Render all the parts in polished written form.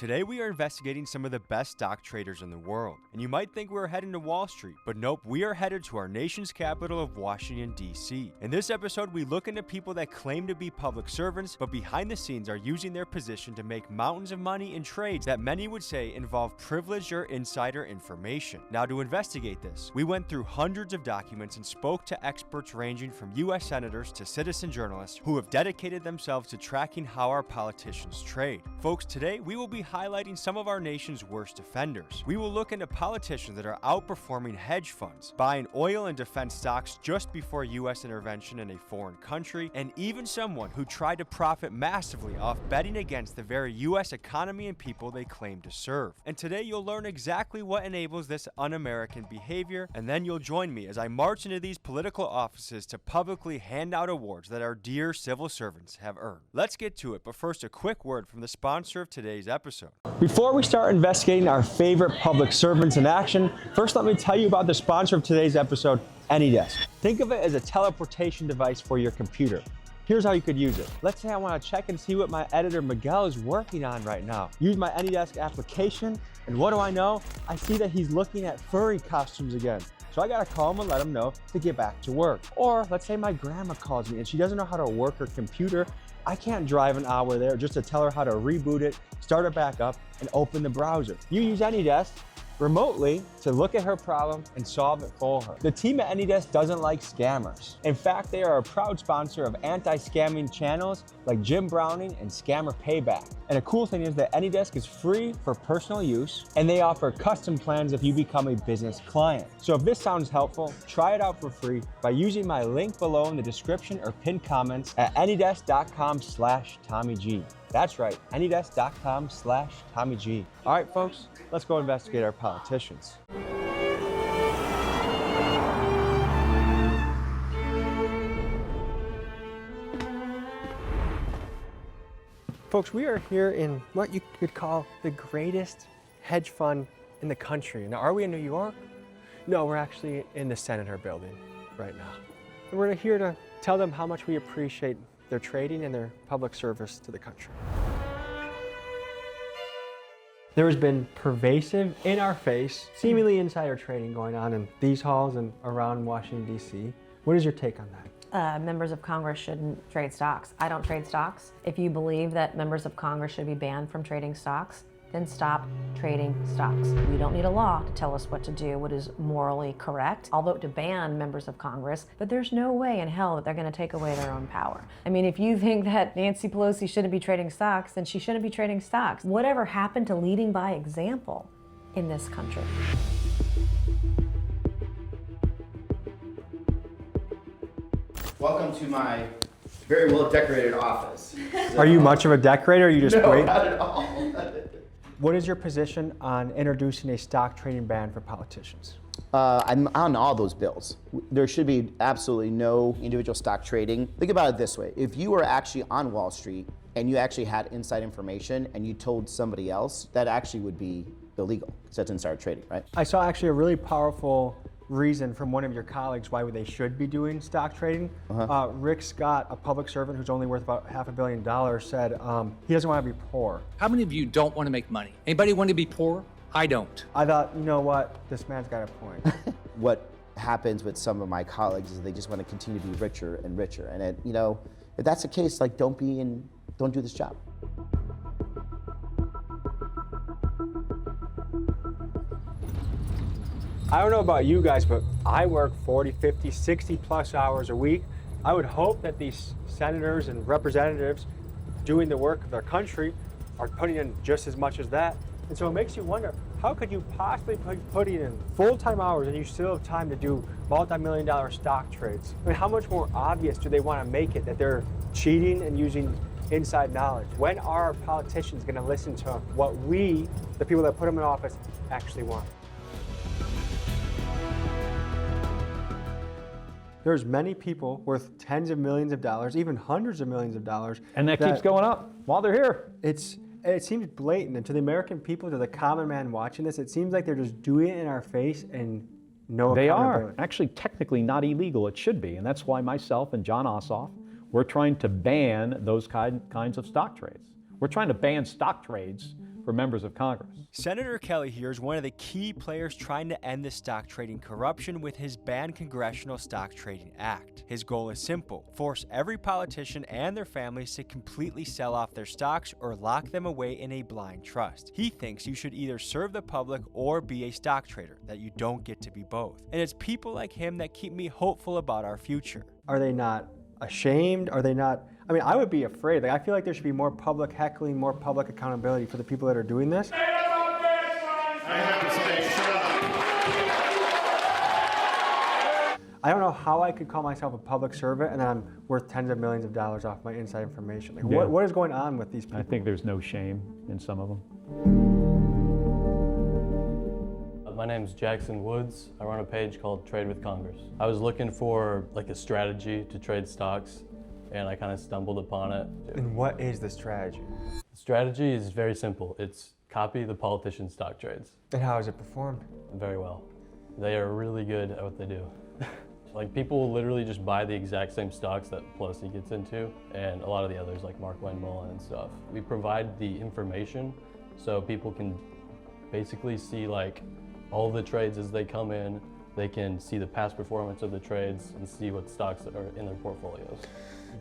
Today we are investigating some of the best stock traders in the world, and you might think we're heading to Wall Street, but nope, we are headed to our nation's capital of Washington, D.C. In this episode, we look into people that claim to be public servants, but behind the scenes are using their position to make mountains of money in trades that many would say involve privileged or insider information. Now, to investigate this, we went through hundreds of documents and spoke to experts ranging from U.S. senators to citizen journalists who have dedicated themselves to tracking how our politicians trade. Folks, today we will be highlighting some of our nation's worst offenders. We will look into politicians that are outperforming hedge funds, buying oil and defense stocks just before U.S. intervention in a foreign country, and even someone who tried to profit massively off betting against the very U.S. economy and people they claim to serve. And today you'll learn exactly what enables this un-American behavior, and then you'll join me as I march into these political offices to publicly hand out awards that our dear civil servants have earned. Let's get to it, but first a quick word from the sponsor of today's episode. Before we start investigating our favorite public servants in action, first let me tell you about the sponsor of today's episode, AnyDesk. Think of it as a teleportation device for your computer. Here's how you could use it. Let's say I want to check and see what my editor Miguel is working on right now. Use my AnyDesk application, and what do I know? I see that he's looking at furry costumes again. So I gotta call him and let him know to get back to work. Or let's say my grandma calls me and she doesn't know how to work her computer. I can't drive an hour there just to tell her how to reboot it, start it back up, and open the browser. You use AnyDesk remotely to look at her problem and solve it for her. The team at AnyDesk doesn't like scammers. In fact, they are a proud sponsor of anti-scamming channels like Jim Browning and Scammer Payback. And a cool thing is that AnyDesk is free for personal use, and they offer custom plans if you become a business client. So if this sounds helpful, try it out for free by using my link below in the description or pinned comments at anydesk.com/TommyG. That's right, anydesk.com/TommyG. All right, folks, let's go investigate our politicians. Folks, we are here in what you could call the greatest hedge fund in the country. Now, are we in New York? No, we're actually in the Senator building right now. And we're here to tell them how much we appreciate their trading and their public service to the country. There has been pervasive, in-our-face, seemingly insider trading going on in these halls and around Washington, D.C. What is your take on that? Members of Congress shouldn't trade stocks. I don't trade stocks. If you believe that members of Congress should be banned from trading stocks, then stop trading stocks. We don't need a law to tell us what to do, what is morally correct. I'll vote to ban members of Congress, but there's no way in hell that they're going to take away their own power. I mean, if you think that Nancy Pelosi shouldn't be trading stocks, then she shouldn't be trading stocks. Whatever happened to leading by example in this country? Welcome to my very well decorated office. Are you much of a decorator, or you just No, wait? not at all. What is your position on introducing a stock trading ban for politicians? I'm on all those bills. There should be absolutely no individual stock trading. Think about it this way. If you were actually on Wall Street and you actually had inside information and you told somebody else, that actually would be illegal because that's insider trading, right? I saw actually a really powerful reason from one of your colleagues why they should be doing stock trading. Rick Scott, a public servant who's only worth about $500 million, said he doesn't want to be poor. How many of you don't want to make money? Anybody want to be poor? I don't. I thought, you know what, this man's got a point. What happens with some of my colleagues is they just want to continue to be richer and richer. And if that's the case, like don't do this job. I don't know about you guys, but I work 40, 50, 60 plus hours a week. I would hope that these senators and representatives doing the work of their country are putting in just as much as that. And so it makes you wonder, how could you possibly put in full-time hours and you still have time to do multi-million-dollar stock trades? I mean, how much more obvious do they want to make it that they're cheating and using inside knowledge? When are politicians going to listen to what we, the people that put them in office, actually want? There's many people worth tens of millions of dollars, even hundreds of millions of dollars. And that keeps going up while they're here. It seems blatant, and to the American people, to the common man watching this, it seems like they're just doing it in our face and no They accountability. are actually technically not illegal. It should be, and that's why myself and John Ossoff, we're trying to ban those kinds of stock trades. We're trying to ban stock trades for members of Congress. Senator Kelly here is one of the key players trying to end the stock trading corruption with his banned Congressional Stock Trading Act. His goal is simple: force every politician and their families to completely sell off their stocks or lock them away in a blind trust. He thinks you should either serve the public or be a stock trader, that you don't get to be both. And it's people like him that keep me hopeful about our future. Are they not ashamed? Are they not? I mean, I would be afraid. Like, I feel like there should be more public heckling, more public accountability for the people that are doing this. I don't know how I could call myself a public servant and then I'm worth tens of millions of dollars off my inside information. Like, Yeah. what is going on with these people? I think there's no shame in some of them. My name's Jackson Woods. I run a page called Trade with Congress. I was looking for like a strategy to trade stocks, and I kind of stumbled upon it. And what is the strategy? The strategy is very simple. It's copy the politicians' stock trades. And how has it performed? Very well. They are really good at what they do. Like, people will literally just buy the exact same stocks that Pelosi gets into, and a lot of the others like Markwayne Mullin and stuff. We provide the information so people can basically see like all the trades as they come in. They can see the past performance of the trades and see what stocks are in their portfolios.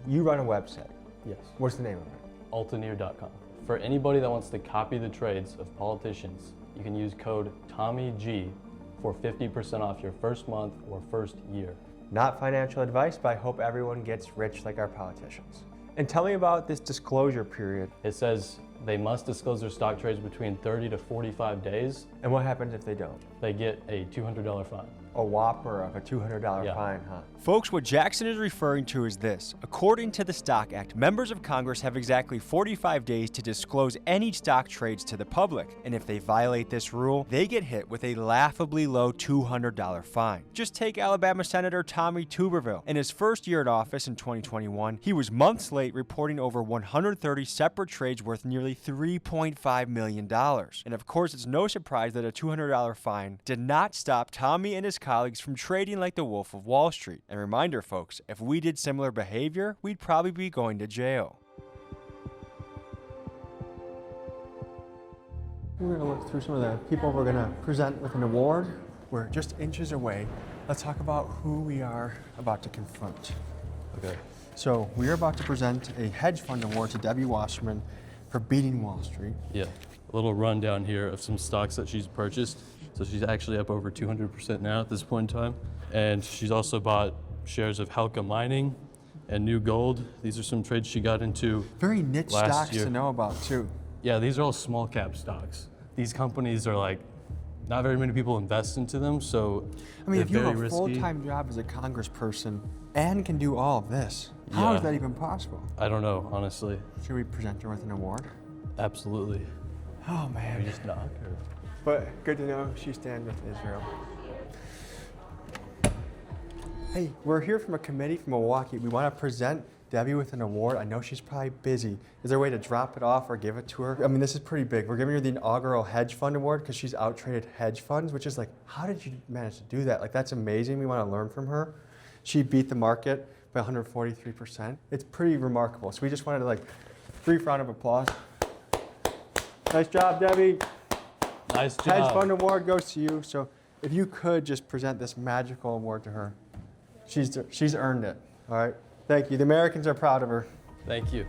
You run a website. Yes. What's the name of it? Altineer.com. For anybody that wants to copy the trades of politicians, you can use code TOMMYG for 50% off your first month or first year. Not financial advice, but I hope everyone gets rich like our politicians. And tell me about this disclosure period. It says they must disclose their stock trades between 30 to 45 days. And what happens if they don't? They get a $200 fine. A whopper of a $200 Yeah. fine, huh? Folks, what Jackson is referring to is this. According to the Stock Act, members of Congress have exactly 45 days to disclose any stock trades to the public. And if they violate this rule, they get hit with a laughably low $200 fine. Just take Alabama Senator Tommy Tuberville. In his first year in office in 2021, he was months late reporting over 130 separate trades worth nearly $3.5 million. And of course, it's no surprise that a $200 fine did not stop Tommy and his colleagues from trading like the Wolf of Wall Street. And reminder, folks, if we did similar behavior, we'd probably be going to jail. We're gonna look through some of the people we're gonna present with an award. We're just inches away. Let's talk about who we are about to confront. Okay. So we are about to present a hedge fund award to Debbie Wasserman for beating Wall Street. Yeah. A little rundown here of some stocks that she's purchased. So she's actually up over 200% now at this point in time. And she's also bought shares of Helka Mining and New Gold. These are some trades she got into Very niche last stocks year. to know about too. Yeah, these are all small cap stocks. These companies are like, not very many people invest into them, so I mean, if you they're have very a risky. full-time job as a congressperson and can do all of this, how is Yeah. that even possible? I don't know, honestly. Should we present her with an award? Absolutely. Oh We man. just knock her. But good to know she stands with Israel. Hey, we're here from a committee from Milwaukee. We want to present Debbie with an award. I know she's probably busy. Is there a way to drop it off or give it to her? I mean, this is pretty big. We're giving her the inaugural hedge fund award because she's out-traded hedge funds, which is like, how did you manage to do that? Like, that's amazing. We want to learn from her. She beat the market by 143%. It's pretty remarkable. So we just wanted to like, brief round of applause. Nice job, Debbie. Nice job. Hedge fund award goes to you. So if you could just present this magical award to her, she's earned it. All right. Thank you. The Americans are proud of her. Thank you.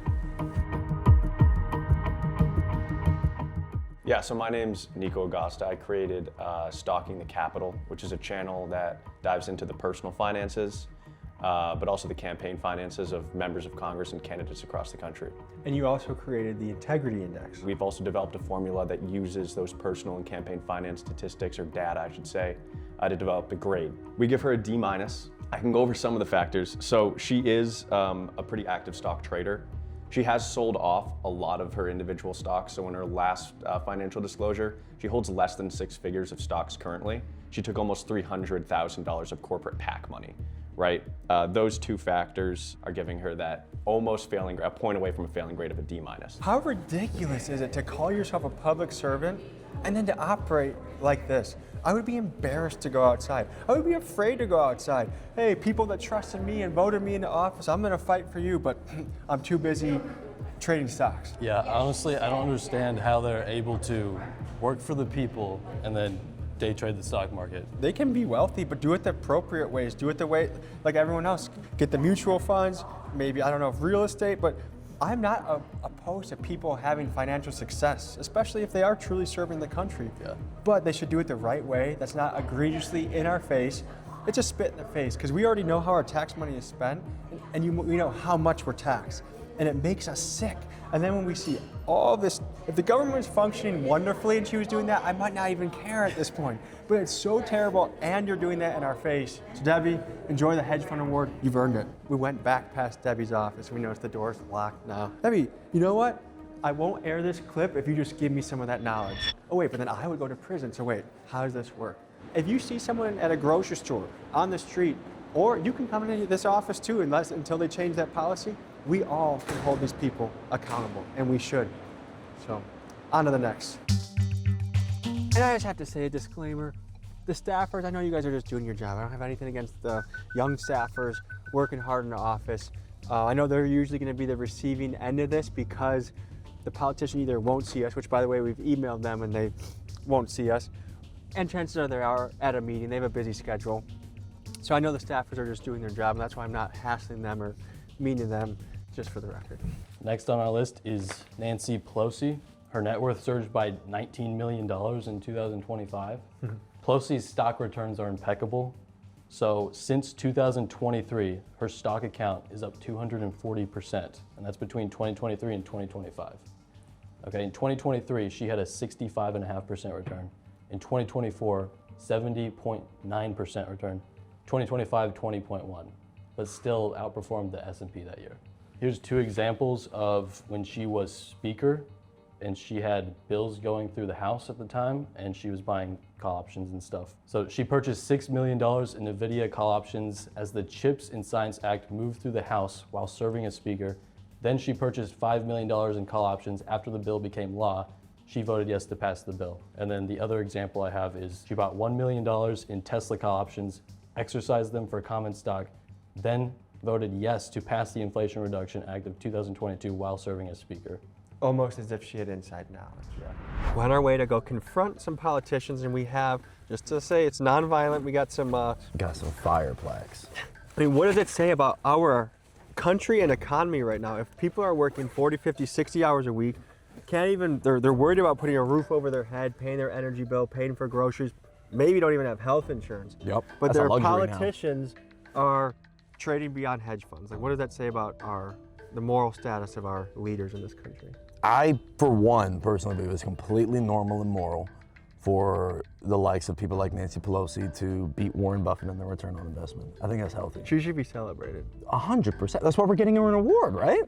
Yeah, so my name's Nico. I created Stalking the Capitol, which is a channel that dives into the personal finances, but also the campaign finances of members of Congress and candidates across the country. And you also created the Integrity Index. We've also developed a formula that uses those personal and campaign finance statistics, or data, I should say, to develop a grade. We give her a D-. I can go over some of the factors. So she is a pretty active stock trader. She has sold off a lot of her individual stocks. So in her last financial disclosure, she holds less than 6 figures of stocks currently. She took almost $300,000 of corporate PAC money, right? Those two factors are giving her that almost failing grade, a point away from a failing grade of a D-. How ridiculous is it to call yourself a public servant and then to operate like this? I would be embarrassed to go outside. I would be afraid to go outside. Hey, people that trusted me and voted me into office, I'm gonna fight for you, but I'm too busy trading stocks. Yeah, honestly, I don't understand how they're able to work for the people and then day trade the stock market. They can be wealthy, but do it the appropriate ways. Do it the way like everyone else. Get the mutual funds, maybe, I don't know, real estate, but I'm not opposed to people having financial success, especially if they are truly serving the country. Yeah. But they should do it the right way. That's not egregiously in our face. It's a spit in the face, because we already know how our tax money is spent, and we know how much we're taxed. And it makes us sick. And then when we see all this, if the government was functioning wonderfully and she was doing that, I might not even care at this point. But it's so terrible, and you're doing that in our face. So Debbie, enjoy the hedge fund award. You've earned it. We went back past Debbie's office. We noticed the door's locked now. Debbie, you know what? I won't air this clip if you just give me some of that knowledge. Oh wait, but then I would go to prison. So wait, how does this work? If you see someone at a grocery store, on the street, or you can come into this office too, until they change that policy, we all can hold these people accountable, and we should. So, on to the next. And I just have to say a disclaimer. The staffers, I know you guys are just doing your job. I don't have anything against the young staffers working hard in the office. I know they're usually going to be the receiving end of this because the politician either won't see us, which by the way, we've emailed them and they won't see us, and chances are they are at a meeting. They have a busy schedule. So I know the staffers are just doing their job, and that's why I'm not hassling them or mean to them, just for the record. Next on our list is Nancy Pelosi. Her net worth surged by $19 million in 2025. Pelosi's stock returns are impeccable. So since 2023, her stock account is up 240%, and that's between 2023 and 2025. Okay, in 2023, she had a 65.5% return. In 2024, 70.9% return. 2025, 20.1, but still outperformed the S&P that year. Here's two examples of when she was speaker and she had bills going through the House at the time and she was buying call options and stuff. So she purchased $6 million in NVIDIA call options as the CHIPS and Science Act moved through the House while serving as speaker. Then she purchased $5 million in call options after the bill became law. She voted yes to pass the bill. And then the other example I have is she bought $1 million in Tesla call options, exercised them for common stock, then voted yes to pass the Inflation Reduction Act of 2022 while serving as speaker. Almost as if she had inside knowledge. Yeah. We're on our way to go confront some politicians, and we have, just to say it's nonviolent, we got some fire plaques. I mean, what does it say about our country and economy right now? If people are working 40, 50, 60 hours a week, they're worried about putting a roof over their head, paying their energy bill, paying for groceries, maybe don't even have health insurance. Yep. But their politicians are trading beyond hedge funds. Like, what does that say about the moral status of our leaders in this country? I, for one, personally believe it's completely normal and moral for the likes of people like Nancy Pelosi to beat Warren Buffett in their return on investment. I think that's healthy. She should be celebrated. 100%. That's why we're getting her an award, right?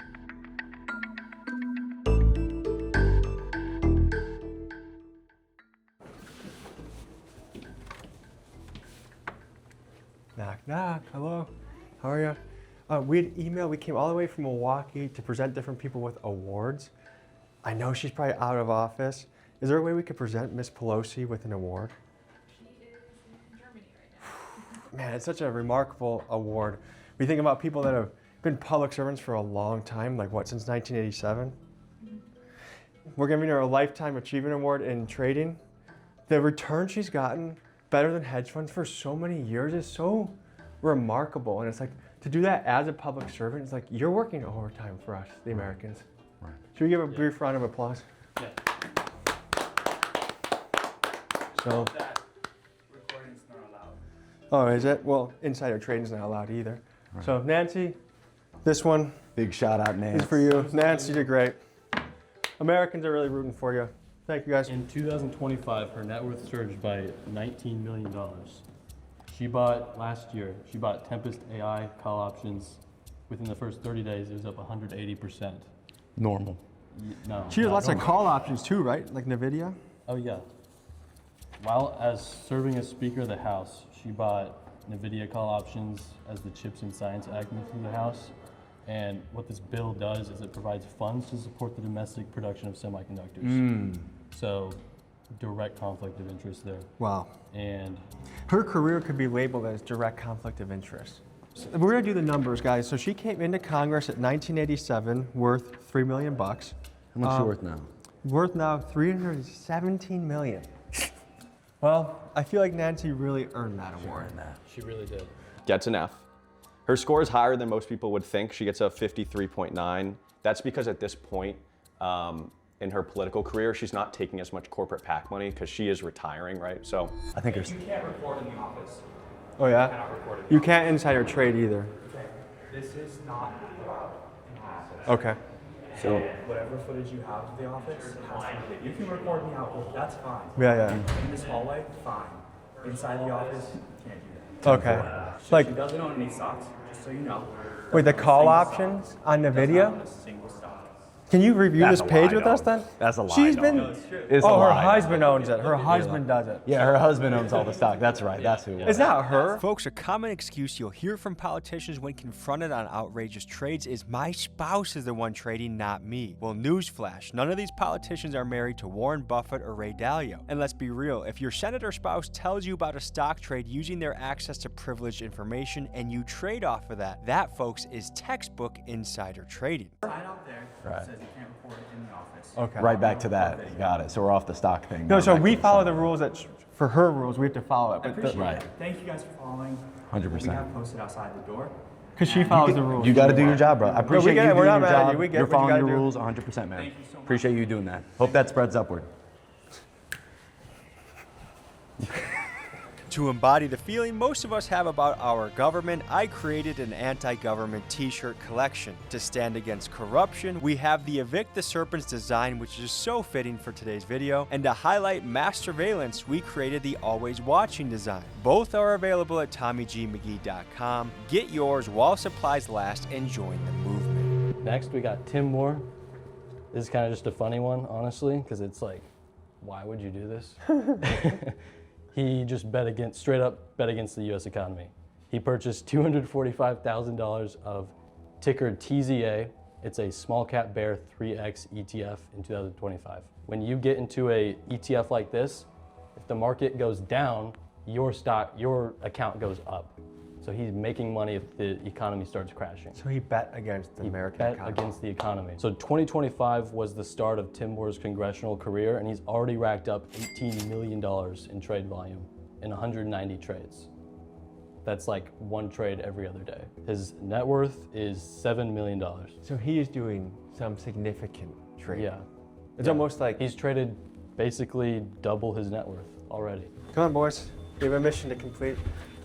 Knock, knock. Hello. How are you? We had emailed. We came all the way from Milwaukee to present different people with awards. I know she's probably out of office. Is there a way we could present Miss Pelosi with an award? She is in Germany right now. Man, it's such a remarkable award. We think about people that have been public servants for a long time, like what, since 1987? We're giving her a Lifetime Achievement Award in trading. The return she's gotten, better than hedge funds for so many years, is so remarkable. And it's like, to do that as a public servant, it's like, you're working overtime for us, the Americans. Right. Should we give a brief round of applause? Yeah. So, Recording's not allowed. oh, is it? Well, insider trading's not allowed either. Right. So, Nancy, this one Big shout out, Nancy. is for you. Nancy, you did great. Americans are really rooting for you. Thank you, guys. In 2025, her net worth surged by $19 million. She bought Tempest AI call options. Within the first 30 days, it was up 180%. Normal. No. She has not lots of normal. call options too, right? Like NVIDIA? Oh yeah. While serving as Speaker of the House, she bought NVIDIA call options as the CHIPS and Science Act moved through the House. And what this bill does is it provides funds to support the domestic production of semiconductors. So, direct conflict of interest there. Wow. And her career could be labeled as direct conflict of interest. So we're gonna do the numbers, guys. So she came into Congress at 1987, worth $3 million. How much she worth now? Worth now $317 million. Well, I feel like Nancy really earned that award. She really did. Gets an F. Her score is higher than most people would think. She gets a 53.9. That's because at this point in her political career, she's not taking as much corporate PAC money because she is retiring, right? So I think her. You can't record in the office. Oh yeah? Cannot record in the You can't insider trade either. office. This is not allowed in the office. Okay. So whatever footage you have of the office has to be. You can record me out, that's fine. Yeah. In this hallway, fine. Inside the office, can't do that. Okay. She Like, doesn't own any stocks, just so you know. wait, the call Single options stock. on the Does not video? own a single stock. Can you review That's this a page lie, with though. us then? That's a lie, She's though. been. No, it's true. It's a Oh, her lie. husband owns it. Her husband does it. Yeah, her husband owns all the stock. That's right. That's who it was. It's not her. Folks, a common excuse you'll hear from politicians when confronted on outrageous trades is my spouse is the one trading, not me. Well, newsflash, none of these politicians are married to Warren Buffett or Ray Dalio. And let's be real, if your senator spouse tells you about a stock trade using their access to privileged information and you trade off of that, that, folks, is textbook insider trading. Sign out there Right. says you can't record it in the office. Okay. Right back to that. Got it. So we're off the stock thing. No, Now so back we to follow stock. the rules that, for her rules, we have to follow it. I But appreciate Right. it. Thank you guys for following. 100%. We have posted outside the door. because she follows the rules. You got to do your job, bro. I appreciate get you it. We're doing not your mad at job. you. We get You're what you following gotta your do. rules 100%, man. Thank you so much. Appreciate you doing that. Hope that spreads upward. To embody the feeling most of us have about our government, I created an anti-government t-shirt collection. To stand against corruption, we have the Evict the Serpents design, which is so fitting for today's video, and to highlight mass surveillance, we created the Always Watching design. Both are available at TommyGMcGee.com. Get yours while supplies last and join the movement. Next, we got Tim Moore. This is kind of just a funny one, honestly, because it's like, why would you do this? He just straight up bet against the U.S. economy. He purchased $245,000 of ticker TZA. It's a small cap bear 3X ETF in 2025. When you get into a ETF like this, if the market goes down, your account goes up. So he's making money if the economy starts crashing. So he bet against the American Bet economy. against the economy. So 2025 was the start of Tim Moore's congressional career, and he's already racked up $18 million in trade volume in 190 trades. That's like one trade every other day. His net worth is $7 million. So he is doing some significant trading. Yeah. It's almost like, He's traded basically double his net worth already. come on, boys. We have a mission to complete,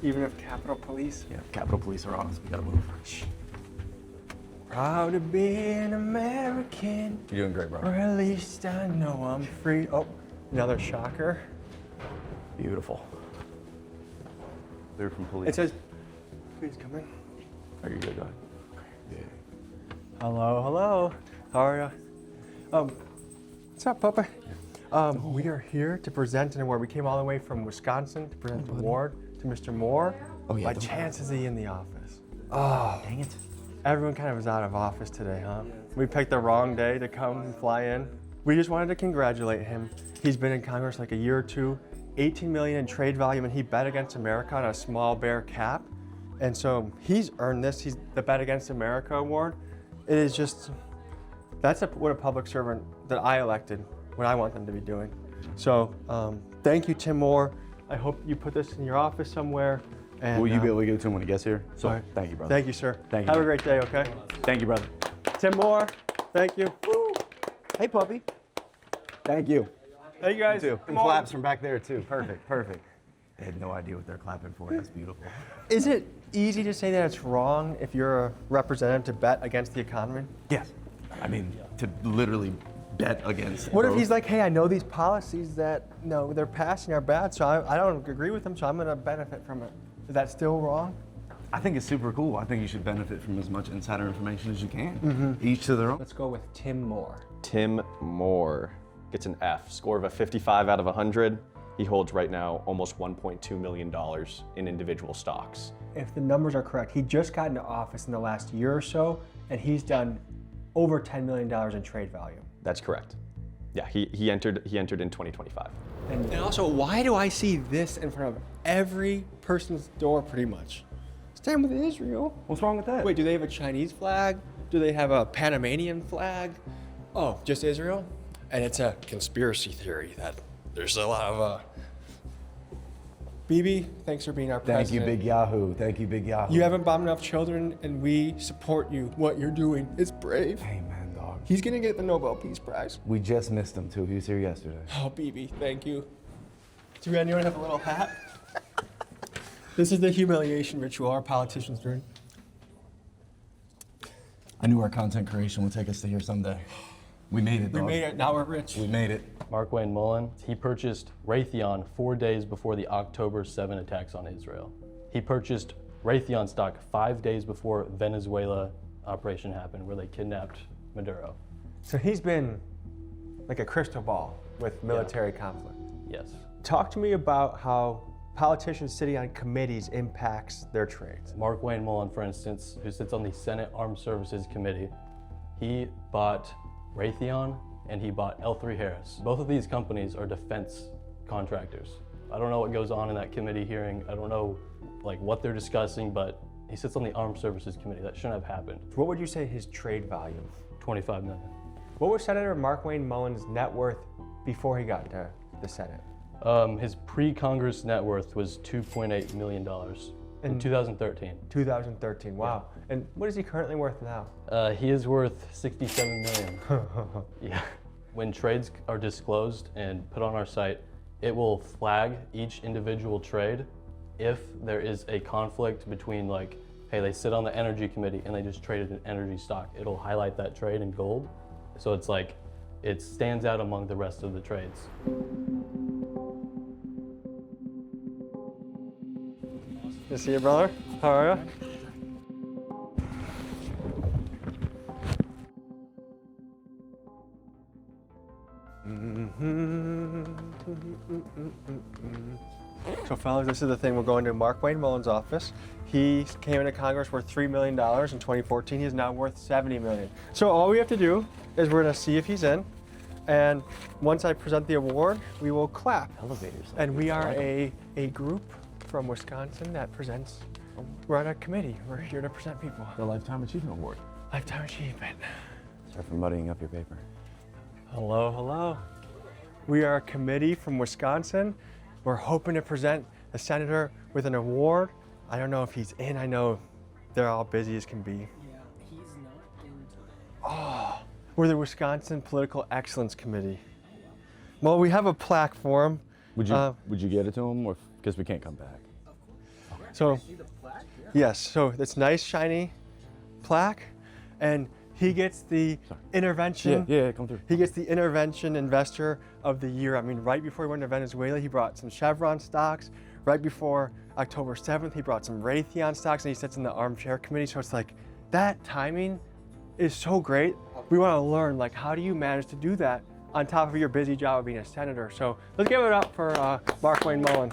even if Capitol Police. Yeah, Capitol Police are on us. We got to move. Proud to be an American, You're doing great, bro. or at least I know I'm free. Oh, another shocker. Beautiful. They're from police. It says, please come in. Are you good, go ahead. Yeah. Hello, hello. How are you? What's up, Papa? We are here to present an award. We came all the way from Wisconsin to present the award to Mr. Moore. Oh, yeah, By don't- chance is he in the office? Oh, Dang it. everyone kind of was out of office today, huh? We picked the wrong day to come and fly in. We just wanted to congratulate him. He's been in Congress like a year or two, 18 million in trade volume, and he bet against America on a small bear cap. And so he's earned this. He's the Bet Against America award. It is just, that's what a public servant that I elected, what I want them to be doing. So thank you, Tim Moore. I hope you put this in your office somewhere. And, Will you be able to give it to him when he gets here? So, sorry. thank you, brother. Thank you, sir. Thank you. Have a great day, okay? Thank you, brother. Tim Moore, thank you. Hey, puppy. Thank you. Hey, you guys. Too. Come And on. claps from back there, too. Perfect, perfect. They had no idea what they're clapping for. That's beautiful. Is it easy to say that it's wrong if you're a representative to bet against the economy? Yes. I mean, to literally bet against. What if both. he's like, hey, I know these policies that they're passing are bad, so I don't agree with them, so I'm going to benefit from it. Is that still wrong? I think it's super cool. I think you should benefit from as much insider information as you can. Each to their own. Let's go with Tim Moore. Tim Moore gets an F, score of a 55 out of 100. He holds right now almost $1.2 million in individual stocks. If the numbers are correct, he just got into office in the last year or so, and he's done over $10 million in trade volume. That's correct. Yeah, he entered in 2025. And also, why do I see this in front of every person's door pretty much? It's Same with Israel. What's wrong with that? Wait, do they have a Chinese flag? Do they have a Panamanian flag? Oh, just Israel? And it's a conspiracy theory that there's a lot of Bibi, thanks for being our president. Thank you, Big Yahoo. Thank you, Big Yahoo. You haven't bombed enough children, and we support you. What you're doing is brave. Amen, dog. He's gonna get the Nobel Peace Prize. We just missed him, too. He was here yesterday. Oh, Bibi, thank you. Do anyone have a little hat? This is the humiliation ritual our politicians do. I knew our content creation would take us to here someday. We made it, We dog. made it, now we're rich. We made it. Markwayne Mullin, he purchased Raytheon 4 days before the October 7 attacks on Israel. He purchased Raytheon stock 5 days before Venezuela operation happened, where they kidnapped Maduro. So he's been like a crystal ball with military conflict. Yes. Talk to me about how politicians sitting on committees impacts their trades. Markwayne Mullin, for instance, who sits on the Senate Armed Services Committee, he bought Raytheon and he bought L3 Harris. Both of these companies are defense contractors. I don't know what goes on in that committee hearing. I don't know what they're discussing, but he sits on the Armed Services Committee. That shouldn't have happened. What would you say his trade value? 25 million. What was Senator Markwayne Mullin's net worth before he got to the Senate? His pre-Congress net worth was $2.8 million in 2013. 2013, wow. Yeah. And what is he currently worth now? He is worth $67 million. Yeah. When trades are disclosed and put on our site, it will flag each individual trade if there is a conflict between hey, they sit on the energy committee and they just traded an energy stock. It'll highlight that trade in gold. So it's it stands out among the rest of the trades. Good to see you, brother. How are you? So fellas, this is the thing. We're going to Markwayne Mullin's office. He came into Congress worth $3 million in 2014. He is now worth $70 million. So all we have to do is we're gonna see if he's in. And once I present the award, we will clap. Elevators. And we are a group from Wisconsin that presents. We're on a committee. We're here to present people. The Lifetime Achievement Award. Lifetime Achievement. Sorry for muddying up your paper. Hello, hello. We are a committee from Wisconsin. We're hoping to present a senator with an award. I don't know if he's in. I know they're all busy as can be. Yeah, he's not in today. Oh, we're the Wisconsin Political Excellence Committee. Well, we have a plaque for him. Would you get it to him, or because we can't come back? So, See the plaque? Yeah. yes, so it's nice, shiny plaque, and he gets the intervention. Yeah, come through. He gets the intervention investor of the year. I mean, right before he went to Venezuela, he brought some Chevron stocks. Right before October 7th, he brought some Raytheon stocks, and he sits in the armchair committee. So it's that timing is so great. We want to learn, how do you manage to do that on top of your busy job of being a senator? So let's give it up for Markwayne Mullin.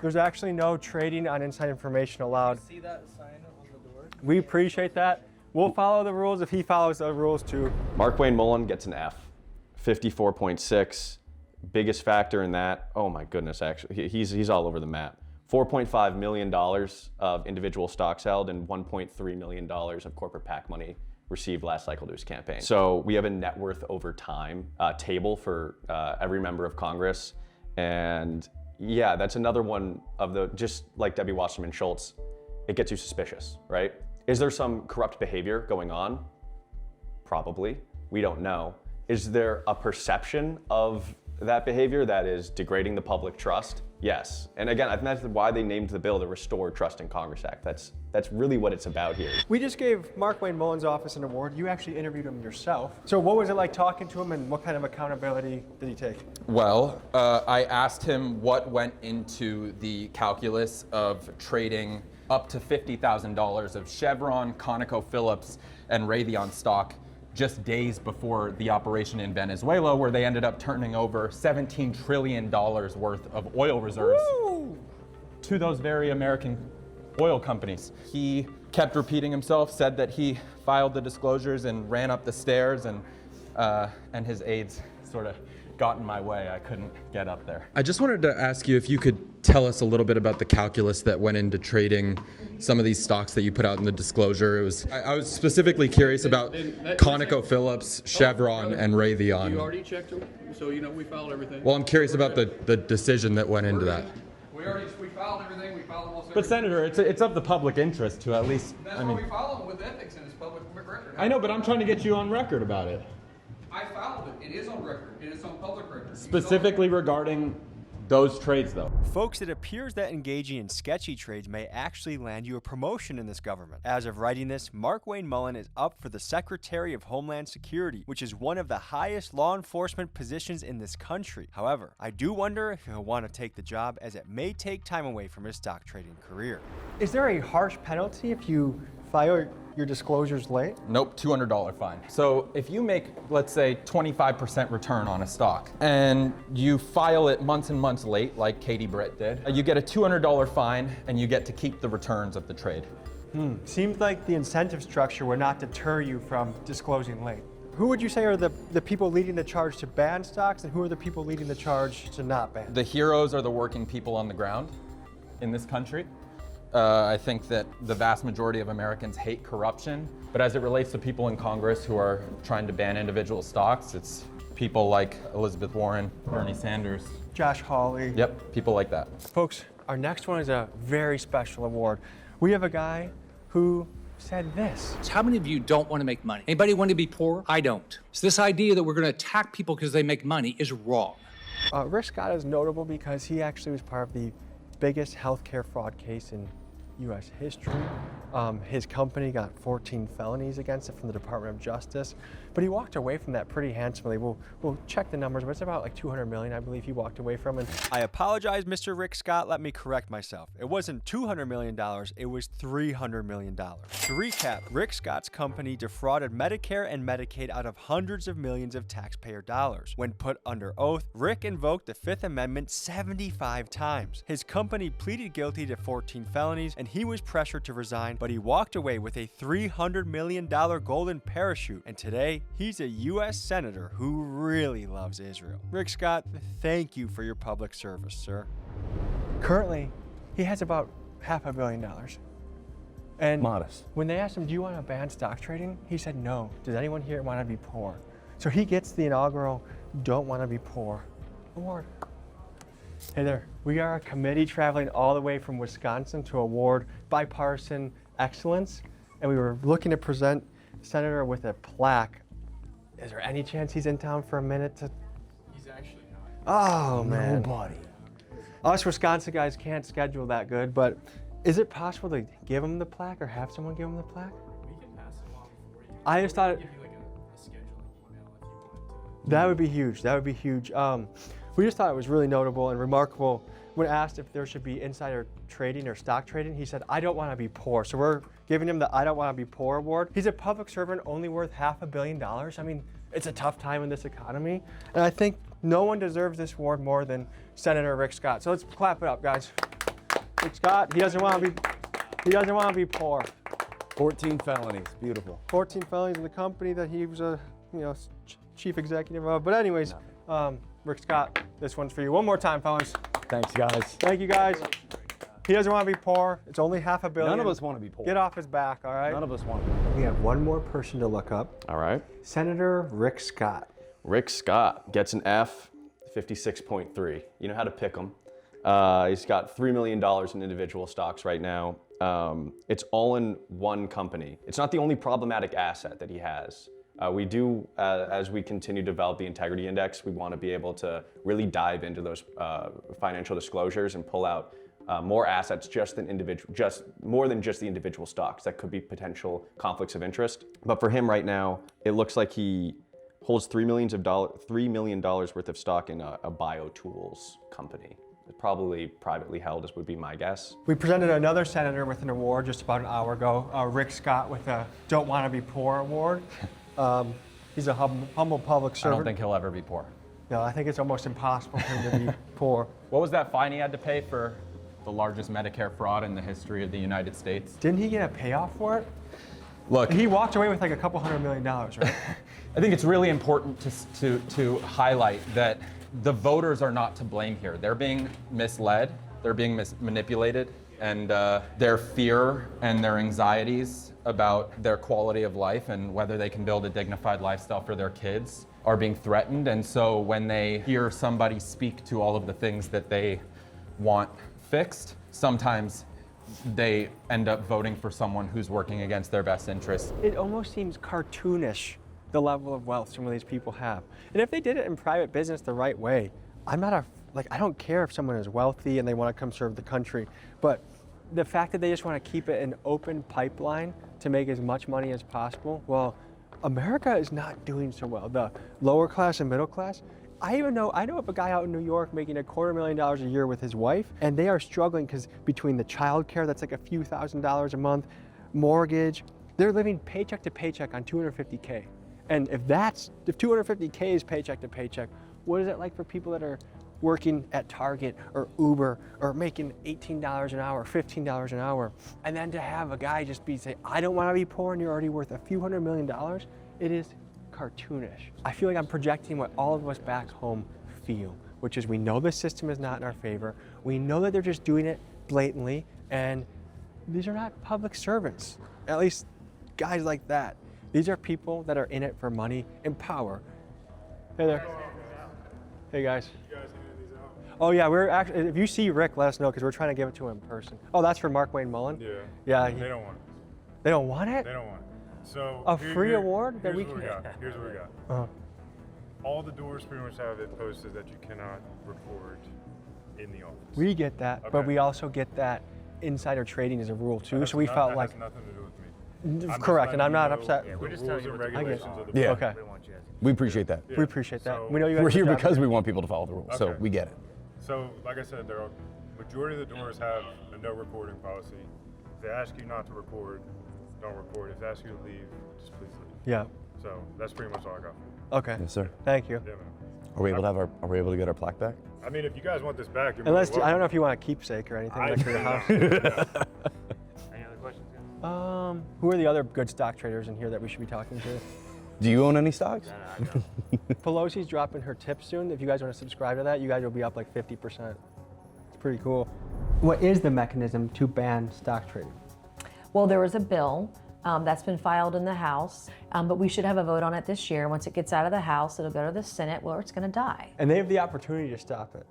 There's actually no trading on inside information allowed. See that sign on the door? We appreciate that. We'll follow the rules if he follows the rules too. Markwayne Mullin gets an F, 54.6. Biggest factor in that, oh my goodness, actually, he's all over the map. $4.5 million of individual stocks held and $1.3 million of corporate PAC money received last cycle to his campaign. So we have a net worth over time table for every member of Congress. And yeah, that's another one of the, just like Debbie Wasserman Schultz, it gets you suspicious, right? Is there some corrupt behavior going on? Probably, we don't know. Is there a perception of that behavior that is degrading the public trust? Yes. And again, I think that's why they named the bill the Restore Trust in Congress Act. That's really what it's about here. We just gave Markwayne Mullin's office an award. You actually interviewed him yourself. So what was it like talking to him, and what kind of accountability did he take? Well, I asked him what went into the calculus of trading up to $50,000 of Chevron, ConocoPhillips, and Raytheon stock just days before the operation in Venezuela, where they ended up turning over $17 trillion worth of oil reserves to those very American oil companies. He kept repeating himself, said that he filed the disclosures and ran up the stairs, and his aides sort of got in my way. I couldn't get up there. I just wanted to ask you if you could tell us a little bit about the calculus that went into trading some of these stocks that you put out in the disclosure? I was specifically curious about ConocoPhillips, Chevron, and Raytheon. You already checked them, so you know we filed everything. Well, I'm curious about the decision that went into that. We filed everything. We filed almost everything. But Senator, it's of the public interest to at least. That's why we file them with ethics and it's public record. I know, but I'm trying to get you on record about it. I filed it. It is on record. It is on public record. Specifically regarding those trades, though. Folks, it appears that engaging in sketchy trades may actually land you a promotion in this government. As of writing this, Markwayne Mullin is up for the Secretary of Homeland Security, which is one of the highest law enforcement positions in this country. However, I do wonder if he'll want to take the job, as it may take time away from his stock trading career. Is there a harsh penalty if you file your disclosures late? Nope, $200 fine. So if you make, let's say, 25% return on a stock and you file it months and months late, like Katie Britt did, you get a $200 fine and you get to keep the returns of the trade. Seems like the incentive structure would not deter you from disclosing late. Who would you say are the people leading the charge to ban stocks, and who are the people leading the charge to not ban? The heroes are the working people on the ground in this country. I think that the vast majority of Americans hate corruption, but as it relates to people in Congress who are trying to ban individual stocks, it's people like Elizabeth Warren, Bernie Sanders, Josh Hawley. Yep, people like that. Folks, our next one is a very special award. We have a guy who said this. How many of you don't want to make money? Anybody want to be poor? I don't. So this idea that we're going to attack people because they make money is wrong. Rick Scott is notable because he actually was part of the biggest healthcare fraud case in U.S. history. His company got 14 felonies against it from the Department of Justice, but he walked away from that pretty handsomely. We'll check the numbers, but it's about like $200 million, I believe he walked away from. And I apologize, Mr. Rick Scott. Let me correct myself. It wasn't $200 million, it was $300 million. To recap, Rick Scott's company defrauded Medicare and Medicaid out of hundreds of millions of taxpayer dollars. When put under oath, Rick invoked the Fifth Amendment 75 times. His company pleaded guilty to 14 felonies, and he was pressured to resign, but he walked away with a $300 million golden parachute, and today he's a U.S. Senator who really loves Israel. Rick Scott, thank you for your public service, sir. currently, he has about $500 million. And modest. When they asked him, do you want to ban stock trading? He said, no. Does anyone here want to be poor? So he gets the inaugural Don't Want to Be Poor award. Hey there, we are a committee traveling all the way from Wisconsin to award bipartisan excellence, and we were looking to present the senator with a plaque. Is there any chance he's in town for a minute to? He's actually not. Oh man. Nobody. Us Wisconsin guys can't schedule that good, but is it possible to give him the plaque or have someone give him the plaque? We can pass it along for you. I just thought it. Give you like a scheduling email if you wanted to. That would be huge. That would be huge. We just thought it was really notable and remarkable. When asked if there should be insider trading or stock trading, he said, I don't want to be poor. So we're giving him the I Don't Want to Be Poor award. He's a public servant only worth $500 million. I mean, it's a tough time in this economy. And I think no one deserves this award more than Senator Rick Scott. So let's clap it up, guys. Rick Scott, he doesn't want to be poor. 14 felonies, beautiful. 14 felonies in the company that he was a chief executive of. But anyways, Rick Scott, this one's for you. One more time, fellas. Thanks, guys. Thank you, guys. He doesn't want to be poor. It's only $500 million. None of us want to be poor. Get off his back, all right? None of us want to be poor. We have one more person to look up. All right. Senator Rick Scott. Rick Scott gets an F, 56.3. You know how to pick him. He's got $3 million in individual stocks right now. It's all in one company. It's not the only problematic asset that he has. We do, as we continue to develop the integrity index, we want to be able to really dive into those financial disclosures and pull out more assets more than just the individual stocks that could be potential conflicts of interest. But for him right now, it looks like he holds $3 million worth of stock in a biotools company. It's probably privately held, as would be my guess. We presented another senator with an award just about an hour ago, Rick Scott with a Don't Want to Be Poor award. He's a humble public servant. I don't think he'll ever be poor. No, I think it's almost impossible for him to be poor. What was that fine he had to pay for the largest Medicare fraud in the history of the United States? Didn't he get a payoff for it? Look, he walked away with like a couple $100 million, right? I think it's really important to highlight that the voters are not to blame here. They're being misled They're being manipulated, and their fear and their anxieties about their quality of life and whether they can build a dignified lifestyle for their kids are being threatened. And so when they hear somebody speak to all of the things that they want fixed, sometimes they end up voting for someone who's working against their best interests. It almost seems cartoonish, the level of wealth some of these people have. And if they did it in private business the right way, I don't care if someone is wealthy and they want to come serve the country, but the fact that they just want to keep it an open pipeline to make as much money as possible, well, America is not doing so well. The lower class and middle class, I know of a guy out in New York making $250,000 a year with his wife, and they are struggling because between the child care, that's like a few $1,000s a month, mortgage, they're living paycheck to paycheck on $250K. And if 250K is paycheck to paycheck, what is it like for people that are working at Target or Uber or making $18 an hour, $15 an hour? And then to have a guy just say, I don't want to be poor, and you're already worth a few $100 million, it is cartoonish. I feel like I'm projecting what all of us back home feel, which is we know the system is not in our favor. We know that they're just doing it blatantly, and these are not public servants, at least guys like that. These are people that are in it for money and power. Hey there. Hey guys. Oh yeah, we're actually, if you see Rick, let us know because we're trying to give it to him in person. Oh, that's for Markwayne Mullin? Yeah. Yeah. They don't want it. They don't want it? They don't want it. So a free award that we can. Here's what we got. All the doors pretty much have it posted that you cannot record in the office. We get that, but we also get that insider trading is a rule too. So we felt like. That has nothing to do with me. Correct, and I'm not upset. Yeah, we're just telling you regulations of the Yeah. Okay. We appreciate that. We appreciate that. We know you guys We're here job. because we want people to follow the rules, so Okay. we get it. So, like I said, majority of the doors have a no recording policy. If they ask you not to record, don't record. If they ask you to leave, just please leave. Yeah. So that's pretty much all I got. Okay. Yes, sir. Thank you. Yeah, man. Are we able to get our plaque back? I mean, if you guys want this back, you're Unless more than I don't know welcome. if you want a keepsake or anything like for your house. Any other questions, guys? Who are the other good stock traders in here that we should be talking to? Do you own any stocks? Pelosi's dropping her tip soon. If you guys want to subscribe to that, you guys will be up like 50%. It's pretty cool. What is the mechanism to ban stock trading? Well, there was a bill that's been filed in the House, but we should have a vote on it this year. Once it gets out of the House, it'll go to the Senate where it's going to die. And they have the opportunity to stop it.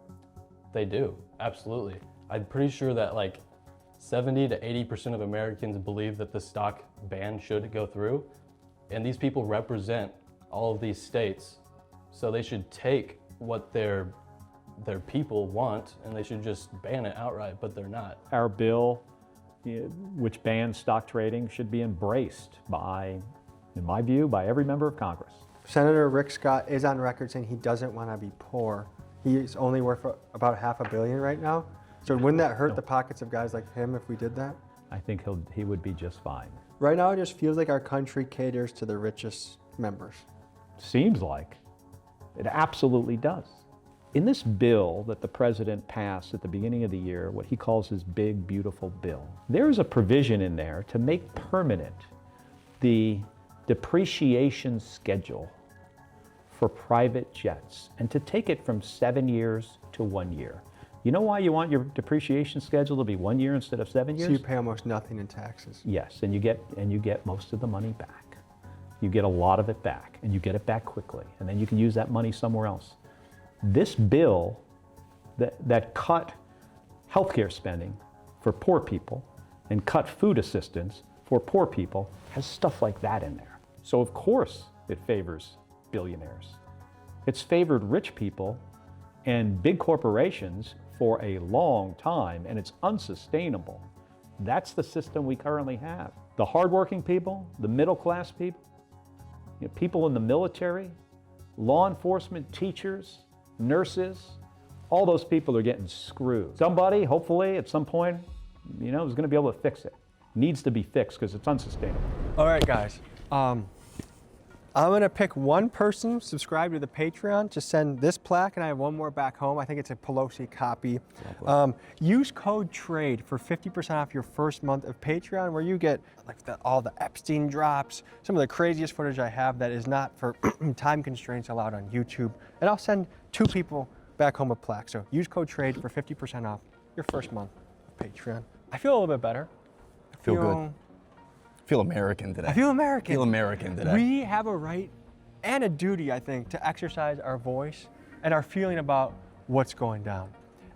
They do, absolutely. I'm pretty sure that like 70 to 80% of Americans believe that the stock ban should go through. And these people represent all of these states. So they should take what their people want and they should just ban it outright, but they're not. Our bill, which bans stock trading, should be embraced by, in my view, by every member of Congress. Senator Rick Scott is on record saying he doesn't want to be poor. He's only worth about $500 million right now. So wouldn't that hurt the pockets of guys like him if we did that? I think he would be just fine. Right now, it just feels like our country caters to the richest members. Seems like. It absolutely does. In this bill that the president passed at the beginning of the year, what he calls his big, beautiful bill, there is a provision in there to make permanent the depreciation schedule for private jets and to take it from 7 years to 1 year. You know why you want your depreciation schedule to be 1 year instead of 7 years? So you pay almost nothing in taxes. Yes, and you get most of the money back. You get a lot of it back, and you get it back quickly, and then you can use that money somewhere else. This bill that cut healthcare spending for poor people and cut food assistance for poor people has stuff like that in there. So of course it favors billionaires. It's favored rich people and big corporations for a long time, and it's unsustainable. That's the system we currently have. The hardworking people, the middle class people, people in the military, law enforcement, teachers, nurses, all those people are getting screwed. Somebody, hopefully, at some point, is going to be able to fix it. Needs to be fixed because it's unsustainable. All right, guys. I'm going to pick one person, subscribe to the Patreon, to send this plaque, and I have one more back home. I think it's a Pelosi copy. Use code TRADE for 50% off your first month of Patreon, where you get all the Epstein drops, some of the craziest footage I have that is not for time constraints allowed on YouTube. And I'll send 2 people back home a plaque. So use code TRADE for 50% off your first month of Patreon. I feel a little bit better. I Feel good. I feel American today. I feel American. I feel American today. We have a right and a duty, I think, to exercise our voice and our feeling about what's going down.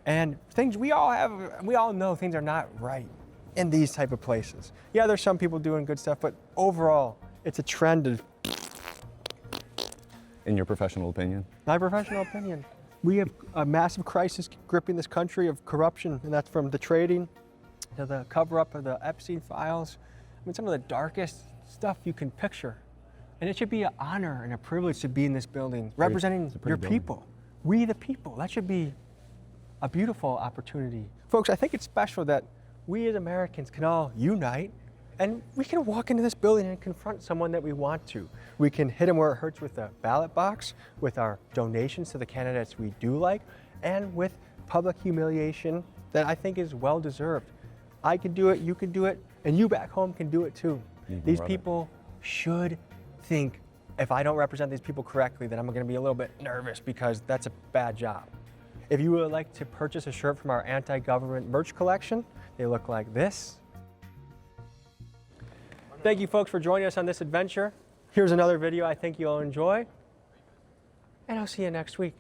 And things we all know things are not right in these type of places. Yeah, there's some people doing good stuff, but overall, it's a trend of. In your professional opinion? My professional opinion. We have a massive crisis gripping this country of corruption, and that's from the trading to the cover-up of the Epstein files. I mean, some of the darkest stuff you can picture. And it should be an honor and a privilege to be in this building, representing your people. We the people. That should be a beautiful opportunity. Folks, I think it's special that we as Americans can all unite and we can walk into this building and confront someone that we want to. We can hit them where it hurts with the ballot box, with our donations to the candidates we do like, and with public humiliation that I think is well deserved. I can do it, you can do it, and you back home can do it too. These people should think, if I don't represent these people correctly, then I'm gonna be a little bit nervous because that's a bad job. If you would like to purchase a shirt from our anti-government merch collection, they look like this. Thank you folks for joining us on this adventure. Here's another video I think you'll enjoy, and I'll see you next week.